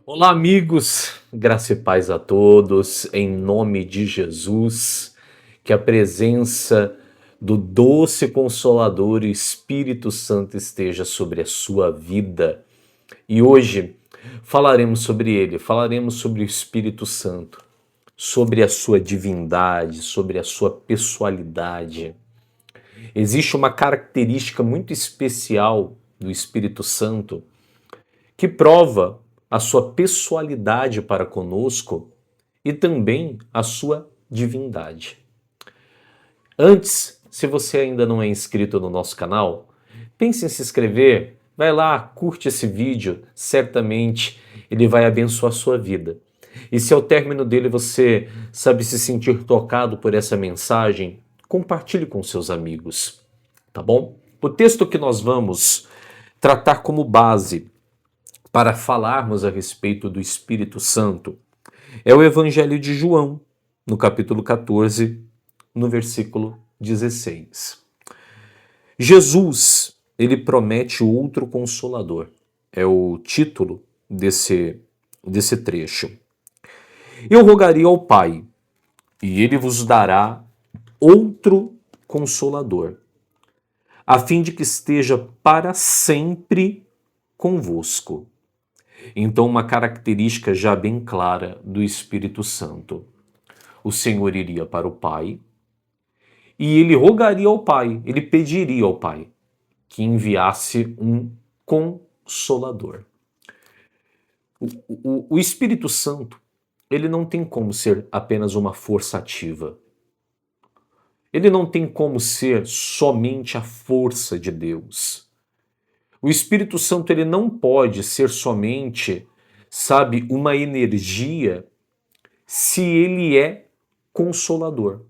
Olá, amigos, graça e paz a todos, em nome de Jesus, que a presença do doce Consolador e Espírito Santo esteja sobre a sua vida. E hoje falaremos sobre ele, falaremos sobre o Espírito Santo, sobre a sua divindade, sobre a sua pessoalidade. Existe uma característica muito especial do Espírito Santo que prova a sua pessoalidade para conosco e também a sua divindade. Antes, se você ainda não é inscrito no nosso canal, pense em se inscrever, vai lá, curte esse vídeo, certamente ele vai abençoar a sua vida. E se ao término dele você sabe se sentir tocado por essa mensagem, compartilhe com seus amigos, tá bom? O texto que nós vamos tratar como base para falarmos a respeito do Espírito Santo é o Evangelho de João, no capítulo 14, no versículo 16. Jesus, ele promete outro consolador. É o título desse trecho. Eu rogaria ao Pai, e ele vos dará outro consolador, a fim de que esteja para sempre convosco. Então, uma característica já bem clara do Espírito Santo. O Senhor iria para o Pai e ele rogaria ao Pai, ele pediria ao Pai que enviasse um consolador. O Espírito Santo, ele não tem como ser apenas uma força ativa. Ele não tem como ser somente a força de Deus. O Espírito Santo, ele não pode ser somente, sabe, uma energia se ele é consolador.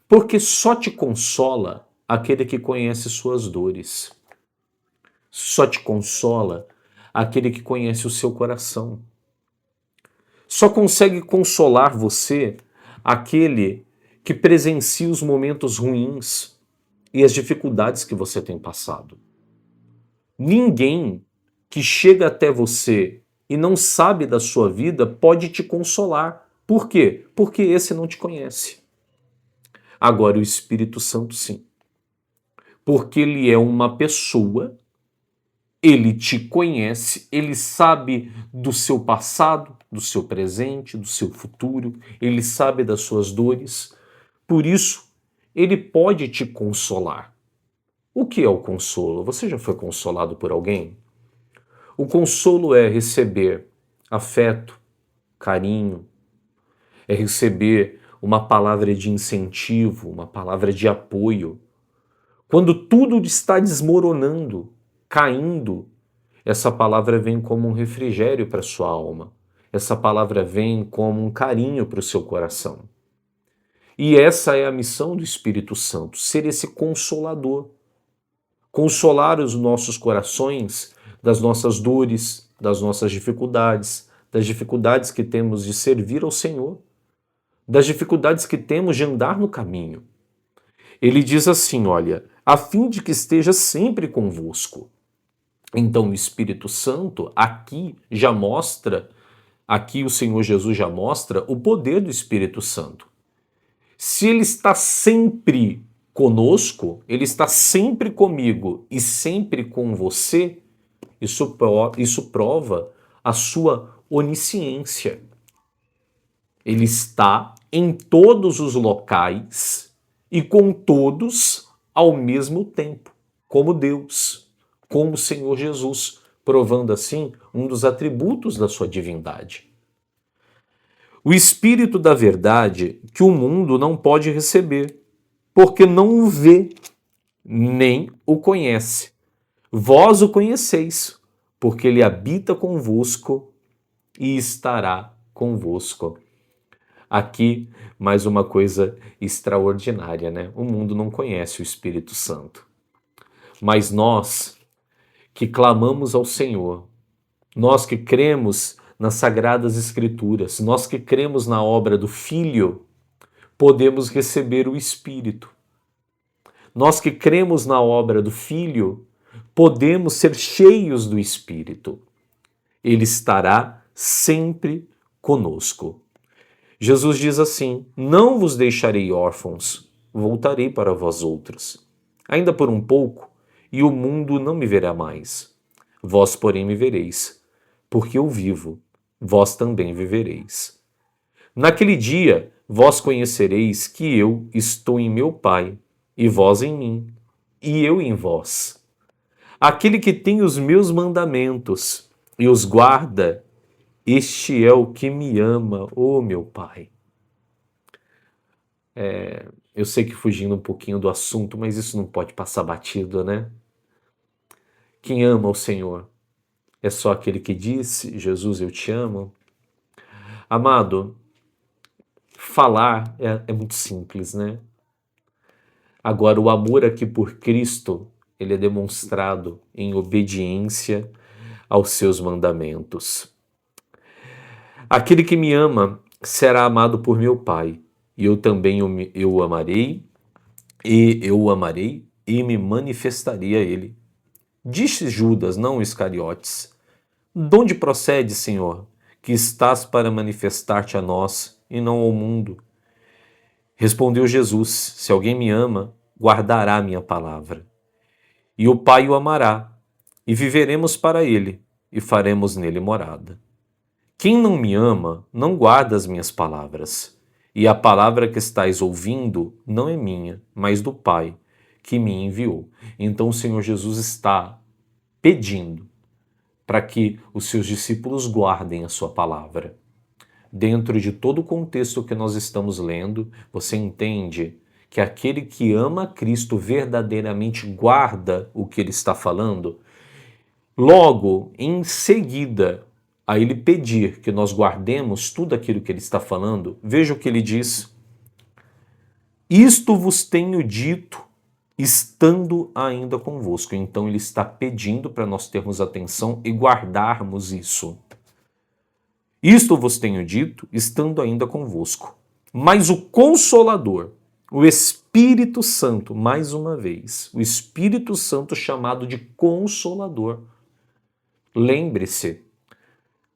Porque só te consola aquele que conhece suas dores. Só te consola aquele que conhece o seu coração. Só consegue consolar você aquele que presencia os momentos ruins e as dificuldades que você tem passado. Ninguém que chega até você e não sabe da sua vida pode te consolar. Por quê? Porque esse não te conhece. Agora, o Espírito Santo, sim. Porque ele é uma pessoa, ele te conhece, ele sabe do seu passado, do seu presente, do seu futuro, ele sabe das suas dores. Por isso, ele pode te consolar. O que é o consolo? Você já foi consolado por alguém? O consolo é receber afeto, carinho, é receber uma palavra de incentivo, uma palavra de apoio. Quando tudo está desmoronando, caindo, essa palavra vem como um refrigério para a sua alma. Essa palavra vem como um carinho para o seu coração. E essa é a missão do Espírito Santo, ser esse consolador. Consolar os nossos corações das nossas dores, das nossas dificuldades, das dificuldades que temos de servir ao Senhor, das dificuldades que temos de andar no caminho. Ele diz assim, olha, a fim de que esteja sempre convosco. Então o Espírito Santo aqui já mostra, aqui o Senhor Jesus já mostra o poder do Espírito Santo. Se ele está sempre conosco, ele está sempre comigo e sempre com você, isso prova a sua onisciência. Ele está em todos os locais e com todos ao mesmo tempo, como Deus, como o Senhor Jesus, provando assim um dos atributos da sua divindade. O Espírito da verdade que o mundo não pode receber, porque não o vê, nem o conhece. Vós o conheceis, porque ele habita convosco e estará convosco. Aqui, mais uma coisa extraordinária, né? O mundo não conhece o Espírito Santo. Mas nós que clamamos ao Senhor, nós que cremos nas Sagradas Escrituras, nós que cremos na obra do Filho, podemos receber o Espírito. Nós que cremos na obra do Filho, podemos ser cheios do Espírito. Ele estará sempre conosco. Jesus diz assim: não vos deixarei órfãos, voltarei para vós outros. Ainda por um pouco, e o mundo não me verá mais. Vós, porém, me vereis, porque eu vivo, vós também vivereis. Naquele dia, vós conhecereis que eu estou em meu Pai, e vós em mim, e eu em vós. Aquele que tem os meus mandamentos e os guarda, este é o que me ama, ó meu Pai. Eu sei que fugindo um pouquinho do assunto, mas isso não pode passar batido, né? Quem ama o Senhor é só aquele que diz: Jesus, eu te amo. Amado, falar é muito simples, né? Agora, o amor aqui por Cristo, ele é demonstrado em obediência aos seus mandamentos. Aquele que me ama será amado por meu Pai, e eu também o amarei, e me manifestarei a ele. Disse Judas, não Iscariotes: de onde procede, Senhor, que estás para manifestar-te a nós e não ao mundo? Respondeu Jesus: se alguém me ama, guardará a minha palavra. E o Pai o amará, e viveremos para ele, e faremos nele morada. Quem não me ama, não guarda as minhas palavras. E a palavra que estáis ouvindo não é minha, mas do Pai, que me enviou. Então o Senhor Jesus está pedindo para que os seus discípulos guardem a sua palavra. Dentro de todo o contexto que nós estamos lendo, você entende que aquele que ama Cristo verdadeiramente guarda o que ele está falando. Logo, em seguida, a ele pedir que nós guardemos tudo aquilo que ele está falando, veja o que ele diz: isto vos tenho dito, estando ainda convosco. Então ele está pedindo para nós termos atenção e guardarmos isso. Isto vos tenho dito, estando ainda convosco. Mas o Consolador, o Espírito Santo, mais uma vez, o Espírito Santo chamado de Consolador. Lembre-se,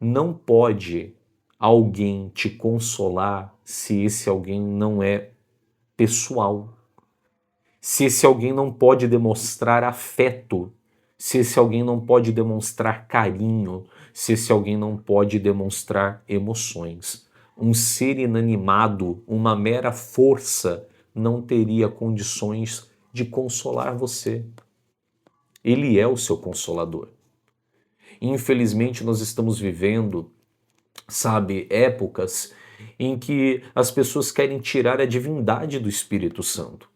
não pode alguém te consolar se esse alguém não é pessoal. Se esse alguém não pode demonstrar afeto, se esse alguém não pode demonstrar carinho, se esse alguém não pode demonstrar emoções. Um ser inanimado, uma mera força, não teria condições de consolar você. Ele é o seu consolador. Infelizmente, nós estamos vivendo, sabe, épocas em que as pessoas querem tirar a divindade do Espírito Santo.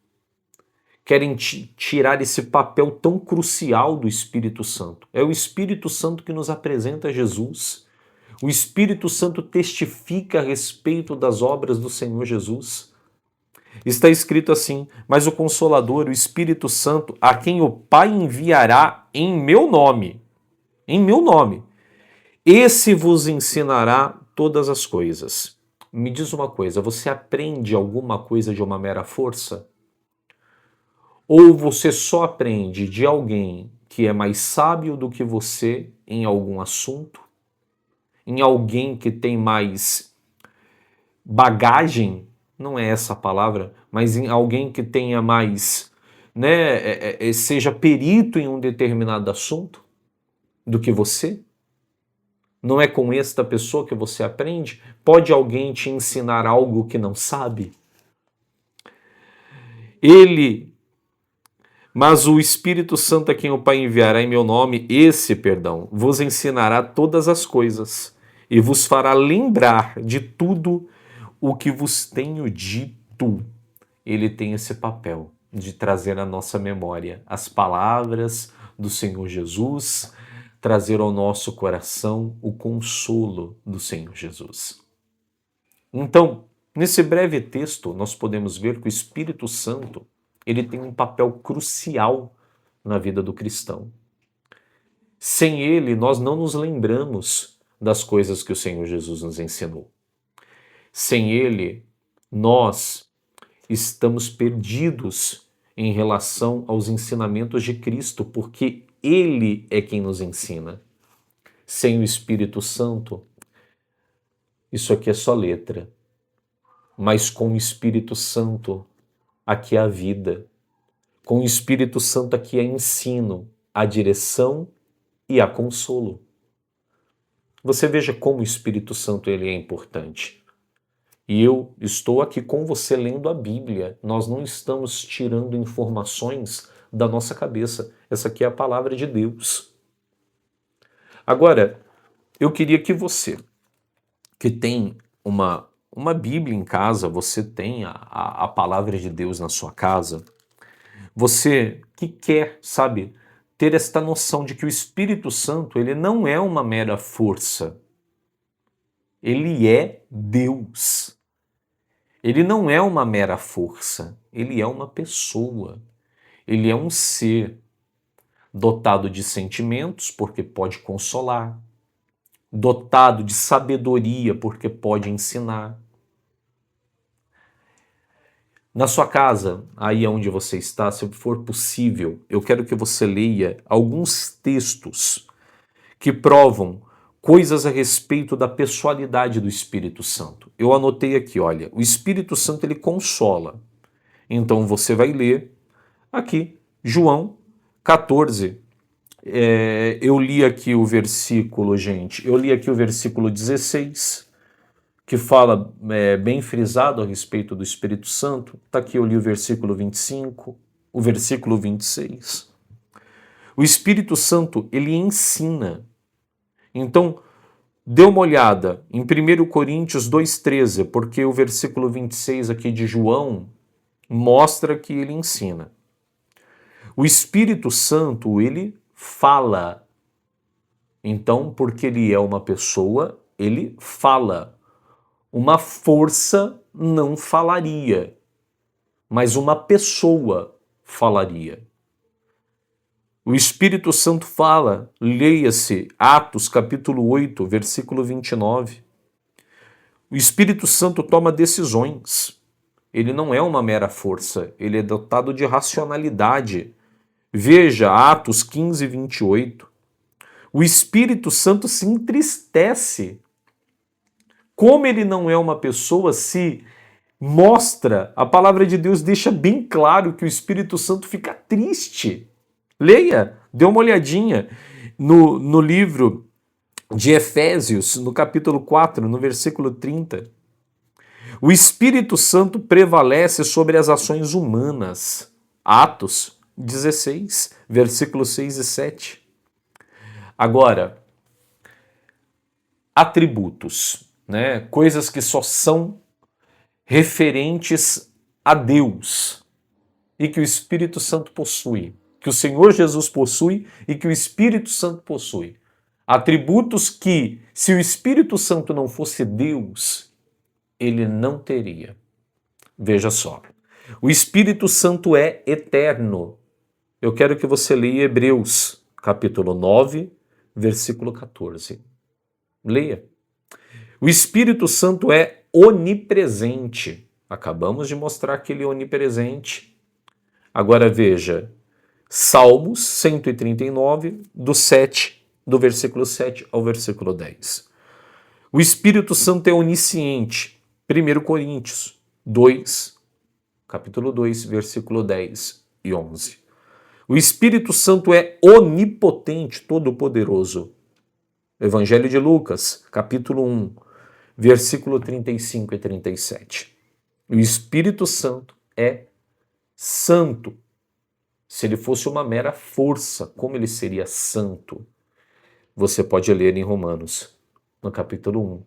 Querem tirar esse papel tão crucial do Espírito Santo. É o Espírito Santo que nos apresenta Jesus. O Espírito Santo testifica a respeito das obras do Senhor Jesus. Está escrito assim: mas o Consolador, o Espírito Santo, a quem o Pai enviará em meu nome, esse vos ensinará todas as coisas. Me diz uma coisa, você aprende alguma coisa de uma mera força? Ou você só aprende de alguém que é mais sábio do que você em algum assunto? Em alguém que tem mais bagagem, não é essa a palavra, mas em alguém que tenha mais, né, seja perito em um determinado assunto do que você? Não é com esta pessoa que você aprende? Pode alguém te ensinar algo que não sabe? Mas o Espírito Santo a quem o Pai enviará em meu nome, vos ensinará todas as coisas e vos fará lembrar de tudo o que vos tenho dito. Ele tem esse papel de trazer à nossa memória as palavras do Senhor Jesus, trazer ao nosso coração o consolo do Senhor Jesus. Então, nesse breve texto, nós podemos ver que o Espírito Santo ele tem um papel crucial na vida do cristão. Sem ele, nós não nos lembramos das coisas que o Senhor Jesus nos ensinou. Sem ele, nós estamos perdidos em relação aos ensinamentos de Cristo, porque ele é quem nos ensina. Sem o Espírito Santo, Isso aqui é só letra. Mas com o Espírito Santo, aqui é a vida. Com o Espírito Santo, aqui é ensino, a direção e a consolo. Você veja como o Espírito Santo ele é importante. E eu estou aqui com você lendo a Bíblia. Nós não estamos tirando informações da nossa cabeça. Essa aqui é a palavra de Deus. Agora, eu queria que você, que tem uma Bíblia em casa, você tem a palavra de Deus na sua casa, você que quer, sabe, ter esta noção de que o Espírito Santo ele não é uma mera força. Ele é Deus. Ele não é uma mera força, ele é uma pessoa. Ele é um ser dotado de sentimentos, porque pode consolar, dotado de sabedoria, porque pode ensinar. Na sua casa, aí onde você está, se for possível, eu quero que você leia alguns textos que provam coisas a respeito da pessoalidade do Espírito Santo. Eu anotei aqui, olha, o Espírito Santo ele consola. Então você vai ler aqui, João 14. Eu li aqui o versículo, gente, eu li aqui o versículo 16, que fala bem frisado a respeito do Espírito Santo. Está aqui, eu li o versículo 25, o versículo 26. O Espírito Santo, ele ensina. Então, dê uma olhada em 1 Coríntios 2,13, porque o versículo 26 aqui de João mostra que ele ensina. O Espírito Santo, ele fala. Então, porque ele é uma pessoa, ele fala. Uma força não falaria, mas uma pessoa falaria. O Espírito Santo fala, leia-se Atos capítulo 8, versículo 29. O Espírito Santo toma decisões. Ele não é uma mera força, ele é dotado de racionalidade. Veja Atos 15, 28. O Espírito Santo se entristece. Como ele não é uma pessoa, se mostra, a palavra de Deus deixa bem claro que o Espírito Santo fica triste. Leia, dê uma olhadinha no livro de Efésios, no capítulo 4, no versículo 30. O Espírito Santo prevalece sobre as ações humanas. Atos 16, versículos 6 e 7. Agora, atributos, né? Coisas que só são referentes a Deus e que o Espírito Santo possui, que o Senhor Jesus possui e que o Espírito Santo possui. Atributos que, se o Espírito Santo não fosse Deus, ele não teria. Veja só. O Espírito Santo é eterno. Eu quero que você leia Hebreus, capítulo 9, versículo 14. Leia. O Espírito Santo é onipresente. Acabamos de mostrar que ele é onipresente. Agora veja, Salmos 139, do versículo 7 ao versículo 10. O Espírito Santo é onisciente. 1 Coríntios 2, capítulo 2, versículo 10 e 11. O Espírito Santo é onipotente, todo-poderoso. Evangelho de Lucas, capítulo 1, versículo 35 e 37. O Espírito Santo é santo. Se ele fosse uma mera força, como ele seria santo? Você pode ler em Romanos, no capítulo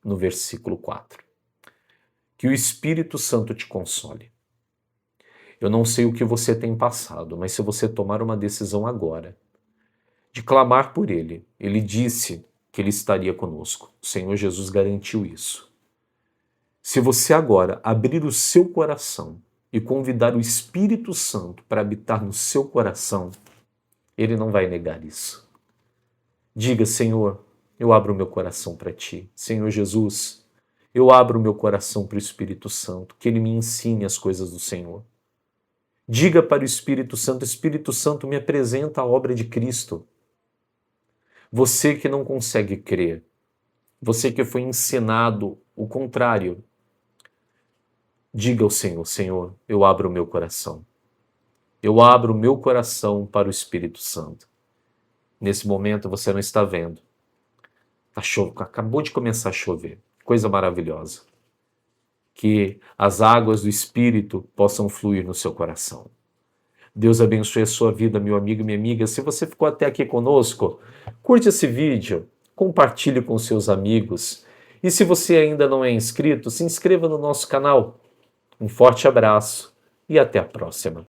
1, no versículo 4. Que o Espírito Santo te console. Eu não sei o que você tem passado, mas se você tomar uma decisão agora, de clamar por ele, ele disse que ele estaria conosco. O Senhor Jesus garantiu isso. Se você agora abrir o seu coração e convidar o Espírito Santo para habitar no seu coração, ele não vai negar isso. Diga, Senhor, eu abro o meu coração para ti. Senhor Jesus, eu abro o meu coração para o Espírito Santo, que ele me ensine as coisas do Senhor. Diga para o Espírito Santo, me apresenta a obra de Cristo. Você que não consegue crer, Você que foi ensinado o contrário, diga ao Senhor: Senhor, eu abro o meu coração. Eu abro o meu coração para o Espírito Santo. Nesse momento você não está vendo. Acabou de começar a chover. Coisa maravilhosa. Que as águas do Espírito possam fluir no seu coração. Deus abençoe a sua vida, meu amigo e minha amiga. Se você ficou até aqui conosco, curte esse vídeo, compartilhe com seus amigos. E se você ainda não é inscrito, se inscreva no nosso canal. Um forte abraço e até a próxima.